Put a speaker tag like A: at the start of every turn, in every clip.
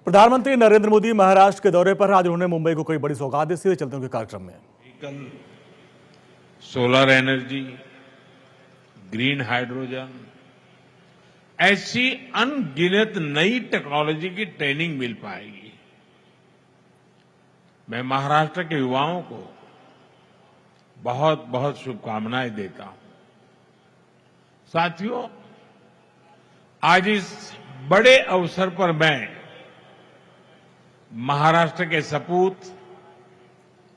A: प्रधानमंत्री नरेंद्र मोदी महाराष्ट्र के दौरे पर आज उन्होंने मुंबई को कई बड़ी सौगात दी। सीधे चलते उनके कार्यक्रम में।
B: कल सोलर एनर्जी, ग्रीन हाइड्रोजन, ऐसी अनगिनत नई टेक्नोलॉजी की ट्रेनिंग मिल पाएगी। मैं महाराष्ट्र के युवाओं को बहुत बहुत शुभकामनाएं देता हूं। साथियों, आज इस बड़े अवसर पर मैं महाराष्ट्र के सपूत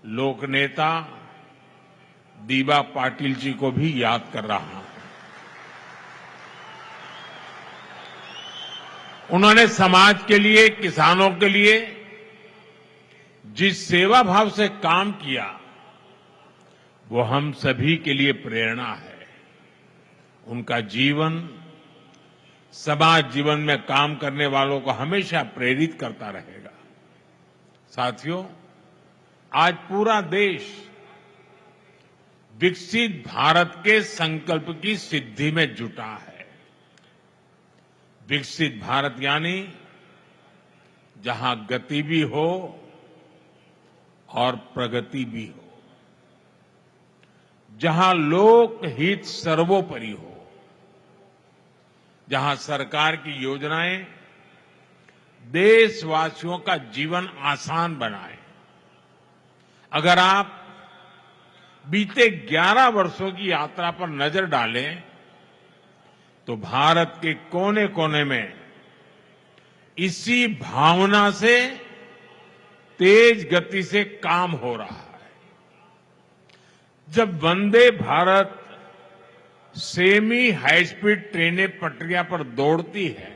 B: लोकनेता दीबा पाटिल जी को भी याद कर रहा हूं। उन्होंने समाज के लिए, किसानों के लिए जिस सेवा भाव से काम किया, वो हम सभी के लिए प्रेरणा है। उनका जीवन समाज जीवन में काम करने वालों को हमेशा प्रेरित करता रहेगा। साथियों, आज पूरा देश विकसित भारत के संकल्प की सिद्धि में जुटा है। विकसित भारत यानी जहां गति भी हो और प्रगति भी हो, जहां लोक हित सर्वोपरि हो, जहां सरकार की योजनाएं देशवासियों का जीवन आसान बनाए। अगर आप बीते 11 वर्षों की यात्रा पर नजर डालें तो भारत के कोने कोने में इसी भावना से तेज गति से काम हो रहा है। जब Vande Bharat semi high speed ट्रेनें पटरियां पर दौड़ती है,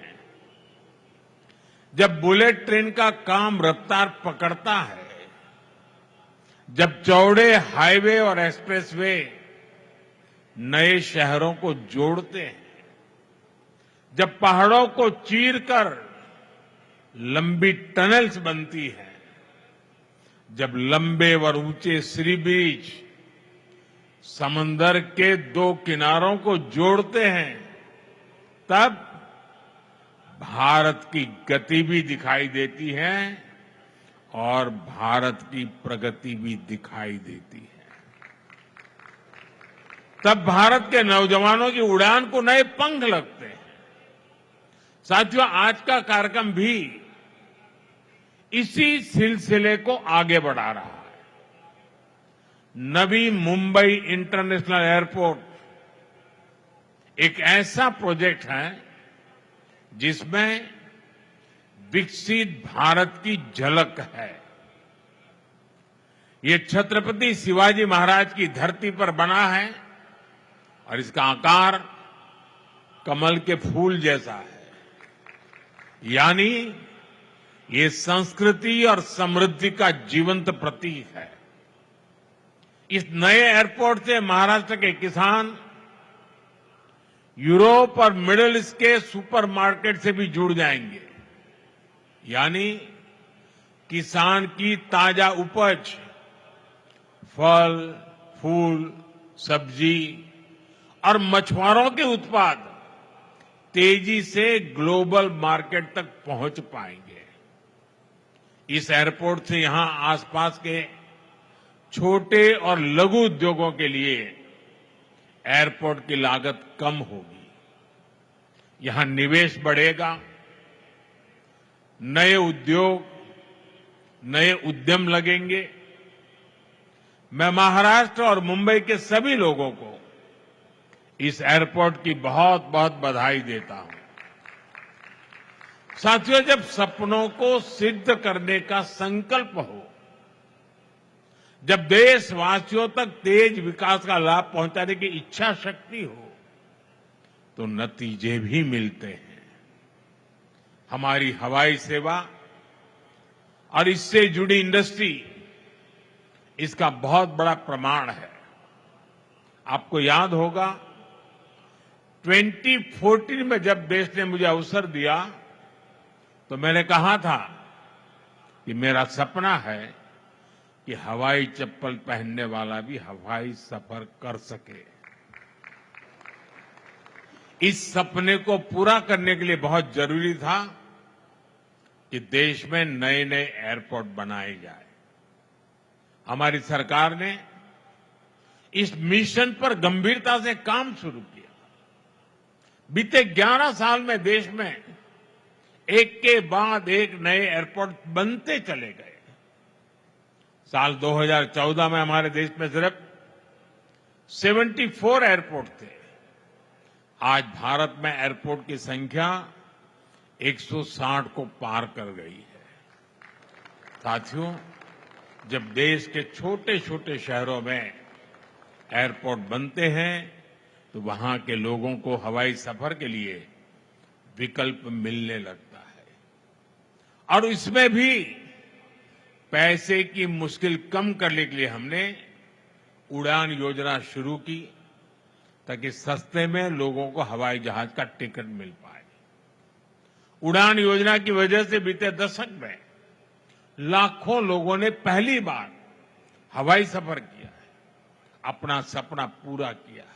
B: जब बुलेट ट्रेन का काम रफ्तार पकड़ता है, जब चौड़े हाईवे और एक्सप्रेसवे नए शहरों को जोड़ते हैं, जब पहाड़ों को चीरकर लंबी टनल्स बनती हैं, जब लंबे और ऊंचे सी ब्रिज समंदर के दो किनारों को जोड़ते हैं, तब भारत की गति भी दिखाई देती है और भारत की प्रगति भी दिखाई देती है। तब भारत के नौजवानों की उड़ान को नए पंख लगते हैं। साथियों, आज का कार्यक्रम भी इसी सिलसिले को आगे बढ़ा रहा है। नवी मुंबई इंटरनेशनल एयरपोर्ट एक ऐसा प्रोजेक्ट है जिसमें विकसित भारत की झलक है। ये छत्रपति शिवाजी महाराज की धरती पर बना है और इसका आकार कमल के फूल जैसा है। यानी ये संस्कृति और समृद्धि का जीवंत प्रतीक है। इस नए एयरपोर्ट से महाराष्ट्र के किसान यूरोप और मिडिल ईस्ट के सुपरमार्केट से भी जुड़ जाएंगे। यानी किसान की ताजा उपज, फल, फूल, सब्जी और मछुआरों के उत्पाद तेजी से ग्लोबल मार्केट तक पहुंच पाएंगे। इस एयरपोर्ट से यहां आसपास के छोटे और लघु उद्योगों के लिए एयरपोर्ट की लागत कम होगी। यहां निवेश बढ़ेगा, नए उद्योग, नए उद्यम लगेंगे। मैं महाराष्ट्र और मुंबई के सभी लोगों को इस एयरपोर्ट की बहुत बहुत बधाई देता हूं। साथियों, जब सपनों को सिद्ध करने का संकल्प हो, जब देशवासियों तक तेज विकास का लाभ पहुंचाने की इच्छा शक्ति हो, तो नतीजे भी मिलते हैं। हमारी हवाई सेवा और इससे जुड़ी इंडस्ट्री इसका बहुत बड़ा प्रमाण है। आपको याद होगा 2014 में जब देश ने मुझे अवसर दिया तो मैंने कहा था कि मेरा सपना है कि हवाई चप्पल पहनने वाला भी हवाई सफर कर सके। इस सपने को पूरा करने के लिए बहुत जरूरी था कि देश में नए नए एयरपोर्ट बनाए जाए। हमारी सरकार ने इस मिशन पर गंभीरता से काम शुरू किया। बीते 11 साल में देश में एक के बाद एक नए एयरपोर्ट बनते चले गए। साल 2014 में हमारे देश में सिर्फ 74 एयरपोर्ट थे। आज भारत में एयरपोर्ट की संख्या 160 को पार कर गई है। साथियों, जब देश के छोटे छोटे शहरों में एयरपोर्ट बनते हैं तो वहां के लोगों को हवाई सफर के लिए विकल्प मिलने लगता है। और इसमें भी पैसे की मुश्किल कम करने के लिए हमने उड़ान योजना शुरू की ताकि सस्ते में लोगों को हवाई जहाज का टिकट मिल पाए। उड़ान योजना की वजह से बीते दशक में लाखों लोगों ने पहली बार हवाई सफर किया है, अपना सपना पूरा किया है।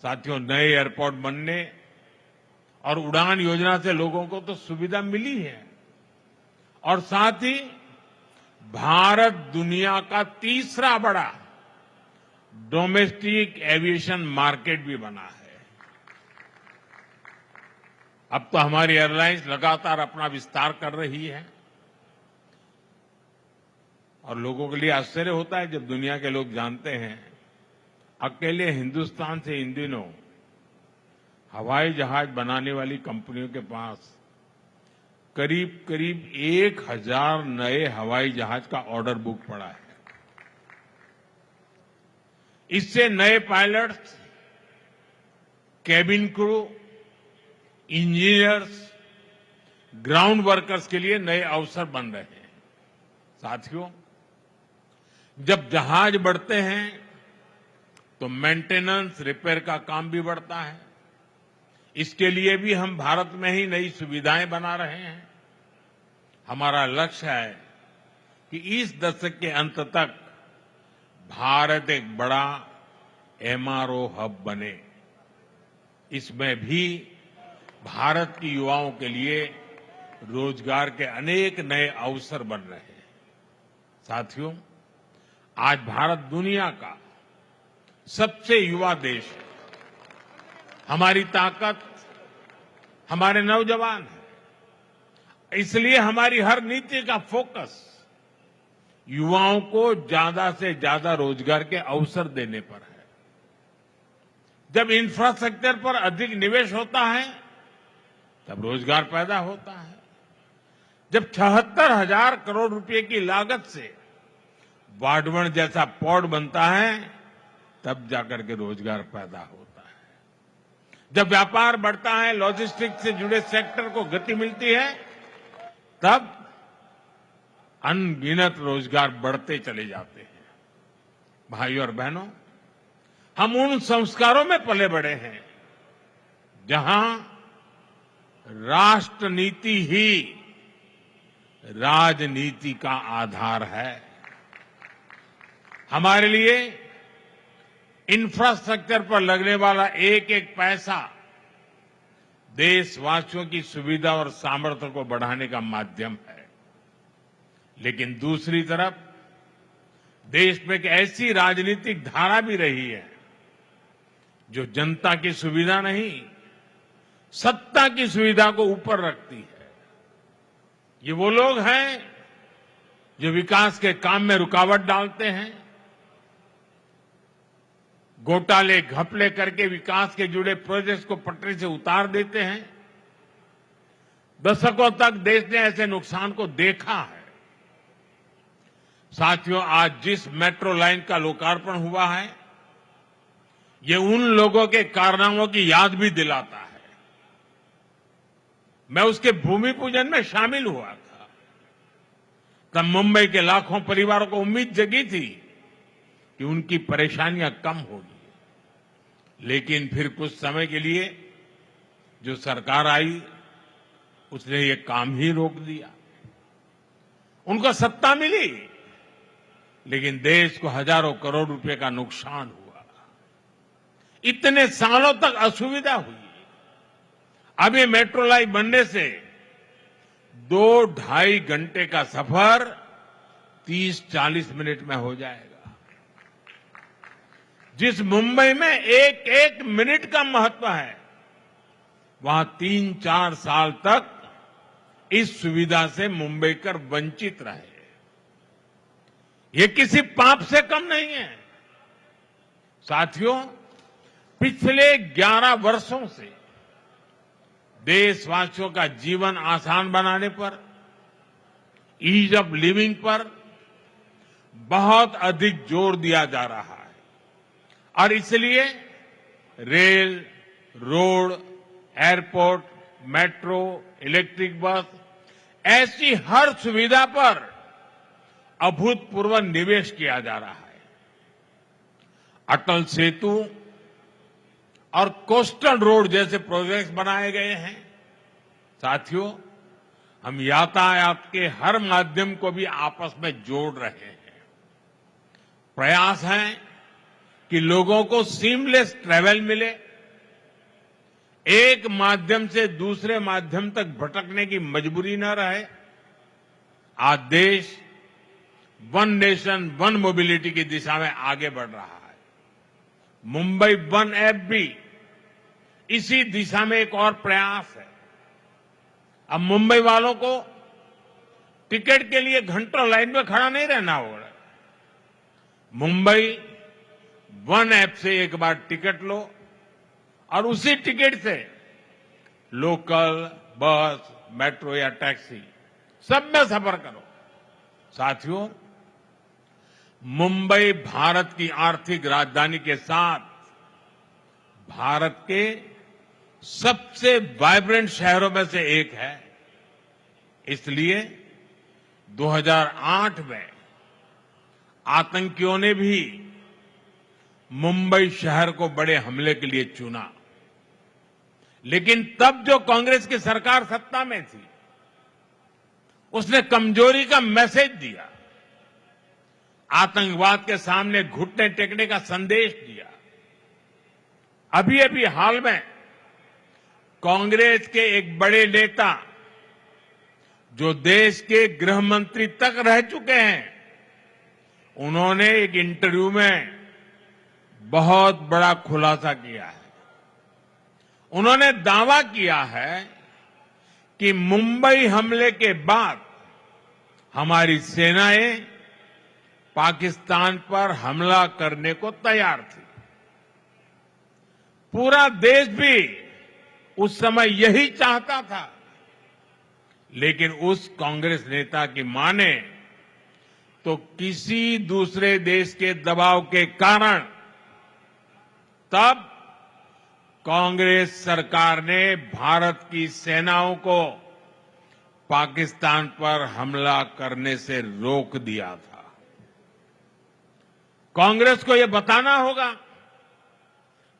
B: साथियों, नए एयरपोर्ट बनने और उड़ान योजना से लोगों को तो सुविधा मिली है और साथ ही भारत दुनिया का तीसरा बड़ा डोमेस्टिक एविएशन मार्केट भी बना है। अब तो हमारी एयरलाइंस लगातार अपना विस्तार कर रही है और लोगों के लिए आश्चर्य होता है जब दुनिया के लोग जानते हैं अकेले हिंदुस्तान से इन दिनों हवाई जहाज बनाने वाली कंपनियों के पास करीब करीब 1000 नए हवाई जहाज का ऑर्डर बुक पड़ा है। इससे नए pilots, cabin crew, engineers, ground workers के लिए नए अवसर बन रहे हैं। साथियों, जब जहाज बढ़ते हैं तो मेंटेनेंस, रिपेयर का काम भी बढ़ता है। इसके लिए भी हम भारत में ही नई सुविधाएं बना रहे हैं। हमारा लक्ष्य है कि इस दशक के अंत तक भारत एक बड़ा एमआरओ हब बने। इसमें भी भारत की युवाओं के लिए रोजगार के अनेक नए अवसर बन रहे हैं। साथियों, आज भारत दुनिया का सबसे युवा देश है। हमारी ताकत हमारे नौजवान हैं। इसलिए हमारी हर नीति का फोकस युवाओं को ज्यादा से ज्यादा रोजगार के अवसर देने पर है। जब इंफ्रास्ट्रक्चर पर अधिक निवेश होता है तब रोजगार पैदा होता है। जब 76,000 करोड़ रुपए की लागत से वाडवण जैसा पोर्ट बनता है तब जाकर के रोजगार पैदा होता है। जब व्यापार बढ़ता है, लॉजिस्टिक्स से जुड़े सेक्टर को गति मिलती है, तब अनगिनत रोजगार बढ़ते चले जाते हैं। भाइयों और बहनों, हम उन संस्कारों में पले बड़े हैं जहां राष्ट्र नीति ही राजनीति का आधार है। हमारे लिए इंफ्रास्ट्रक्चर पर लगने वाला एक एक पैसा देशवासियों की सुविधा और सामर्थ्य को बढ़ाने का माध्यम है। लेकिन दूसरी तरफ देश में एक ऐसी राजनीतिक धारा भी रही है जो जनता की सुविधा नहीं, सत्ता की सुविधा को ऊपर रखती है। ये वो लोग हैं जो विकास के काम में रुकावट डालते हैं, घोटाले घपले करके विकास के जुड़े प्रोजेक्ट्स को पटरी से उतार देते हैं। दशकों तक देश ने ऐसे नुकसान को देखा है। साथियों, आज जिस मेट्रो लाइन का लोकार्पण हुआ है, ये उन लोगों के कारनामों की याद भी दिलाता है। मैं उसके भूमि पूजन में शामिल हुआ था। तब मुंबई के लाखों परिवारों को उम्मीद जगी थी कि उनकी परेशानियां कम होगी। लेकिन फिर कुछ समय के लिए जो सरकार आई उसने ये काम ही रोक दिया। उनको सत्ता मिली, लेकिन देश को हजारों करोड़ रुपए का नुकसान हुआ। इतने सालों तक असुविधा हुई। अब ये मेट्रो लाइन बनने से 2-2.5 घंटे का सफर 30-40 मिनट में हो जाएगा। जिस मुंबई में एक एक मिनट का महत्व है, वहां 3-4 साल तक इस सुविधा से मुंबईकर वंचित रहे। ये किसी पाप से कम नहीं है। साथियों, पिछले 11 वर्षों से देशवासियों का जीवन आसान बनाने पर, ईज ऑफ लिविंग पर बहुत अधिक जोर दिया जा रहा है और इसलिए rail, road, airport, metro, electric bus ऐसी हर सुविधा पर अभूतपूर्व निवेश किया जा रहा है। अटल सेतु और कोस्टल रोड जैसे प्रोजेक्ट्स बनाए गए हैं। साथियों, हम यातायात के हर माध्यम को भी आपस में जोड़ रहे हैं। प्रयास है कि लोगों को सीमलेस ट्रैवल मिले, एक माध्यम से दूसरे माध्यम तक भटकने की मजबूरी न रहे। आज देश वन नेशन वन मोबिलिटी की दिशा में आगे बढ़ रहा है। मुंबई वन ऐप भी इसी दिशा में एक और प्रयास है। अब मुंबई वालों को टिकट के लिए घंटों लाइन में खड़ा नहीं रहना होगा। मुंबई वन ऐप से एक बार टिकट लो और उसी टिकट से लोकल, बस, मेट्रो या टैक्सी सब में सफर करो। साथियों, मुंबई भारत की आर्थिक राजधानी के साथ भारत के सबसे वाइब्रेंट शहरों में से एक है। इसलिए 2008 में आतंकियों ने भी मुंबई शहर को बड़े हमले के लिए चुना, लेकिन तब जो कांग्रेस की सरकार सत्ता में थी, उसने कमजोरी का मैसेज दिया, आतंकवाद के सामने घुटने टेकने का संदेश दिया। अभी हाल में कांग्रेस के एक बड़े नेता, जो देश के गृह मंत्री तक रह चुके हैं, उन्होंने एक इंटरव्यू में बहुत बड़ा खुलासा किया है। उन्होंने दावा किया है कि मुंबई हमले के बाद हमारी सेनाएं पाकिस्तान पर हमला करने को तैयार थी। पूरा देश भी उस समय यही चाहता था, लेकिन उस कांग्रेस नेता की माने तो किसी दूसरे देश के दबाव के कारण तब कांग्रेस सरकार ने भारत की सेनाओं को पाकिस्तान पर हमला करने से रोक दिया था। कांग्रेस को यह बताना होगा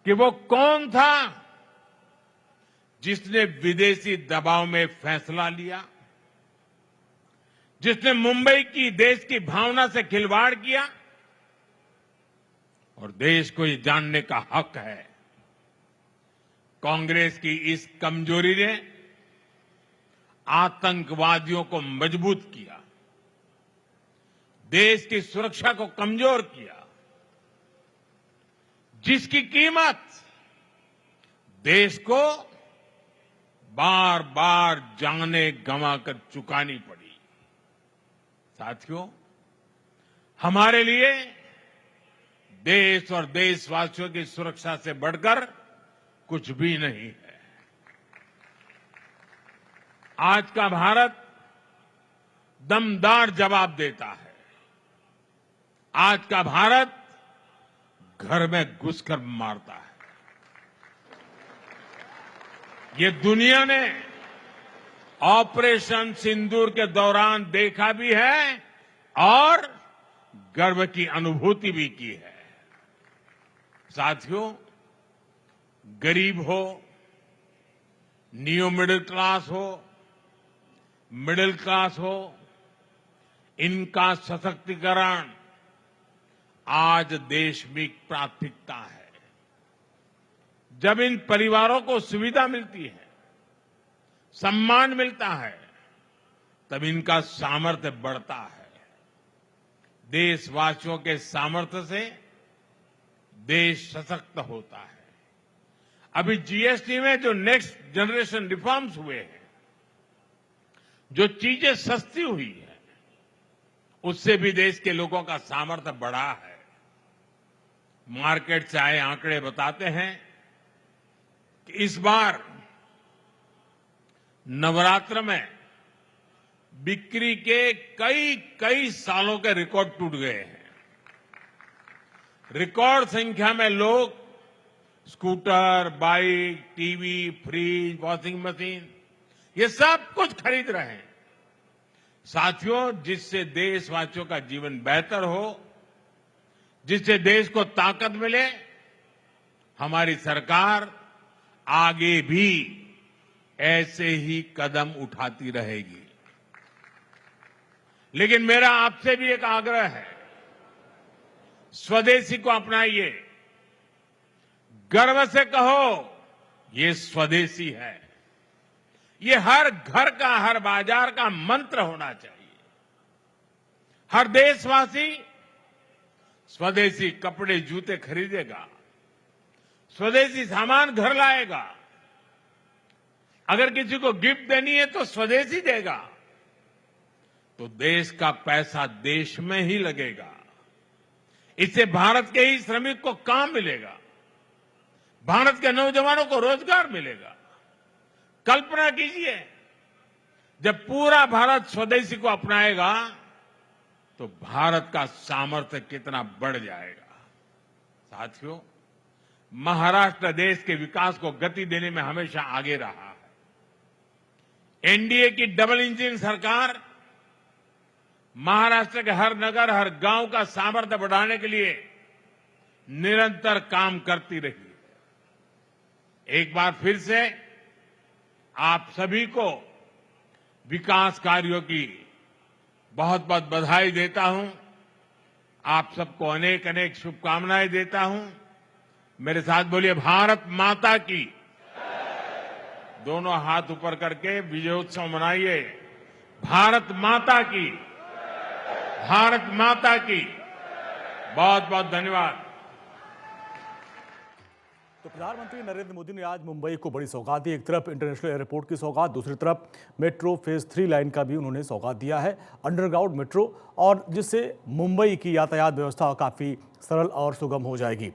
B: कि वो कौन था जिसने विदेशी दबाव में फैसला लिया, जिसने मुंबई की देश की भावना से खिलवाड़ किया। और देश को ये जानने का हक है, कांग्रेस की इस कमजोरी ने आतंकवादियों को मजबूत किया, देश की सुरक्षा को कमजोर किया, जिसकी कीमत देश को बार बार जाने गंवाकर चुकानी पड़ी। साथियों, हमारे लिए देश और देशवासियों की सुरक्षा से बढ़कर कुछ भी नहीं है। आज का भारत दमदार जवाब देता है। आज का भारत घर में घुसकर मारता है। ये दुनिया ने ऑपरेशन सिंदूर के दौरान देखा भी है और गर्व की अनुभूति भी की है। साथियों, गरीब हो, नियो मिडिल क्लास हो, मिडिल क्लास हो, इनका सशक्तिकरण आज देश में प्राथमिकता है। जब इन परिवारों को सुविधा मिलती है, सम्मान मिलता है, तब इनका सामर्थ्य बढ़ता है। देशवासियों के सामर्थ्य से देश सशक्त होता है। अभी जीएसटी में जो नेक्स्ट जनरेशन रिफॉर्म्स हुए हैं, जो चीजें सस्ती हुई है, उससे भी देश के लोगों का सामर्थ्य बढ़ा है। मार्केट से आए आंकड़े बताते हैं कि इस बार नवरात्र में बिक्री के कई सालों के रिकॉर्ड टूट गए हैं। रिकॉर्ड संख्या में लोग scooter, bike, TV, fridge, washing machine ये सब कुछ खरीद रहे हैं। साथियों, जिससे देशवासियों का जीवन बेहतर हो, जिससे देश को ताकत मिले, हमारी सरकार आगे भी ऐसे ही कदम उठाती रहेगी। लेकिन मेरा आपसे भी एक आग्रह है, स्वदेशी को अपनाइए। गर्व से कहो, ये स्वदेशी है। ये हर घर का, हर बाजार का मंत्र होना चाहिए। हर देशवासी स्वदेशी कपड़े, जूते खरीदेगा, स्वदेशी सामान घर लाएगा। अगर किसी को गिफ्ट देनी है तो स्वदेशी देगा, तो देश का पैसा देश में ही लगेगा। इससे भारत के ही श्रमिक को काम मिलेगा, भारत के नौजवानों को रोजगार मिलेगा। कल्पना कीजिए, जब पूरा भारत स्वदेशी को अपनाएगा तो भारत का सामर्थ्य कितना बढ़ जाएगा। साथियों, महाराष्ट्र देश के विकास को गति देने में हमेशा आगे रहा है। एनडीए की डबल इंजन सरकार महाराष्ट्र के हर नगर, हर गांव का सामर्थ्य बढ़ाने के लिए निरंतर काम करती रही। एक बार फिर से आप सभी को विकास कार्यों की बहुत बहुत बधाई देता हूं। आप सबको अनेक अनेक शुभकामनाएं देता हूं। मेरे साथ बोलिए, भारत माता की। दोनों हाथ ऊपर करके विजयोत्सव मनाइए। भारत माता की, भारत माता की। बहुत बहुत धन्यवाद।
A: तो प्रधानमंत्री नरेंद्र मोदी ने आज मुंबई को बड़ी सौगात दी। एक तरफ इंटरनेशनल एयरपोर्ट की सौगात, दूसरी तरफ मेट्रो फेज 3 लाइन का भी उन्होंने सौगात दिया है, अंडरग्राउंड मेट्रो, और जिससे मुंबई की यातायात व्यवस्था काफ़ी सरल और सुगम हो जाएगी।